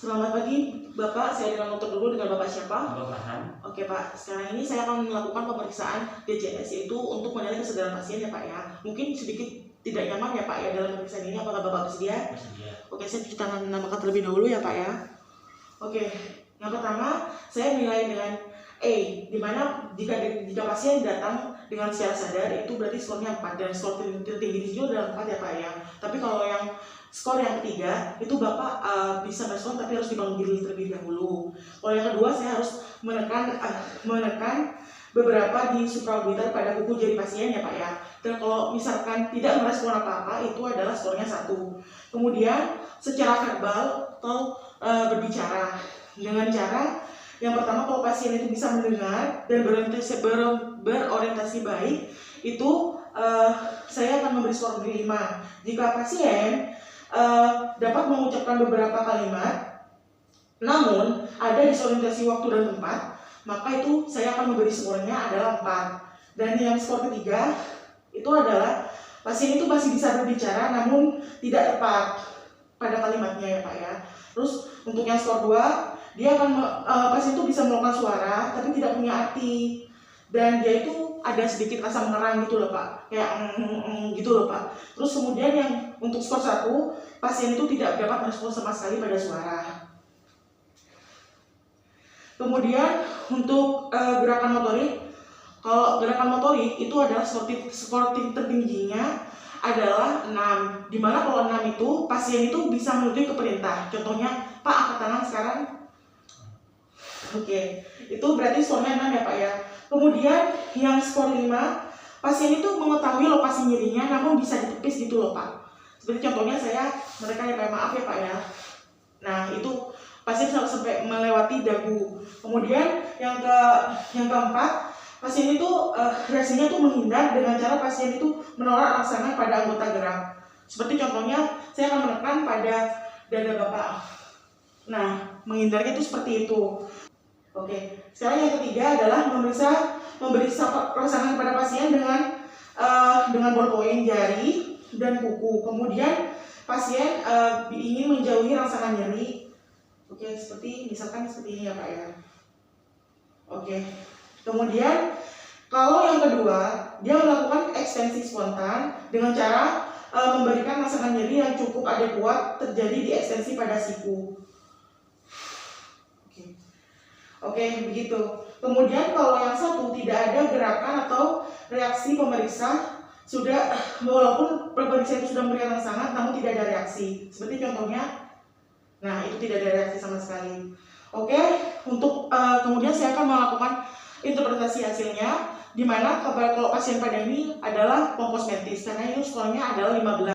Selamat pagi Bapak, saya dengan motor dulu dengan Bapak siapa? Bapak Farhan. Oke Pak, sekarang ini saya akan melakukan pemeriksaan DCS yaitu untuk menilai kesedaran pasien ya Pak ya. Mungkin sedikit tidak nyaman ya Pak ya dalam pemeriksaan ini, apakah Bapak bersedia? Bersedia. Oke, saya cuci tangan namakan terlebih dahulu ya Pak ya. Oke, yang pertama saya menilai dengan A, dimana jika pasien datang dengan secara sadar itu berarti skornya 4 dan skor tertinggi di sini adalah 4 ya Pak ya. Tapi kalau yang skor yang ketiga itu Bapak bisa merespon tapi harus dipanggil terlebih dahulu. Kalau yang kedua saya harus menekan beberapa di supraorbital pada kuku jari pasien ya Pak ya. Dan kalau misalkan tidak merespon apa-apa itu adalah skornya 1. Kemudian secara verbal atau berbicara dengan cara yang pertama, kalau pasien itu bisa mendengar dan berorientasi baik, itu saya akan memberi skor 5. Jika pasien dapat mengucapkan beberapa kalimat, namun ada disorientasi waktu dan tempat, maka itu saya akan memberi skornya adalah 4. Dan yang skor ketiga, itu adalah pasien itu masih bisa berbicara namun tidak tepat pada kalimatnya ya Pak ya. Terus untuk yang skor 2, dia akan pasien itu bisa mengeluarkan suara tapi tidak punya arti, dan dia itu ada sedikit rasa mengerang gitu loh Pak, kayak gitu loh Pak. Terus kemudian yang untuk skor 1, pasien itu tidak dapat merespon sama sekali pada suara. Kemudian untuk gerakan motorik, kalau gerakan motorik itu adalah skor tertingginya adalah 6, dimana kalau 6 itu pasien itu bisa menuju ke perintah, contohnya Pak angkat tangan sekarang. Oke, itu berarti skornya 6 ya Pak ya. Kemudian yang skor 5, pasien itu mengetahui lokasi nyerinya namun bisa ditepis gitu loh Pak. Seperti contohnya saya menekan ya Pak, maaf ya Pak ya. Nah itu pasien sampai melewati dagu. Kemudian yang keempat, pasien itu reaksinya itu menghindar dengan cara pasien itu menolak rangsangan pada anggota gerak. Seperti contohnya saya akan menekan pada dada Bapak. Nah, menghindarnya itu seperti itu. Oke, sekarang yang ketiga adalah memberi rangsangan kepada pasien dengan ballpoint jari dan kuku. Kemudian pasien ingin menjauhi rangsangan nyeri. Oke, misalkan seperti ini ya Pak ya. Oke, kemudian kalau yang kedua, dia melakukan ekstensi spontan dengan cara memberikan rangsangan nyeri yang cukup adekuat terjadi di ekstensi pada siku. Oke, begitu. Kemudian kalau yang satu tidak ada gerakan atau reaksi pemeriksa, walaupun pemeriksa itu sudah memberikan rangsangan namun tidak ada reaksi. Seperti contohnya, nah itu tidak ada reaksi sama sekali. Oke, untuk kemudian saya akan melakukan interpretasi hasilnya, di mana kalau pasien pada ini adalah pongkosmentis karena itu skornya adalah 15.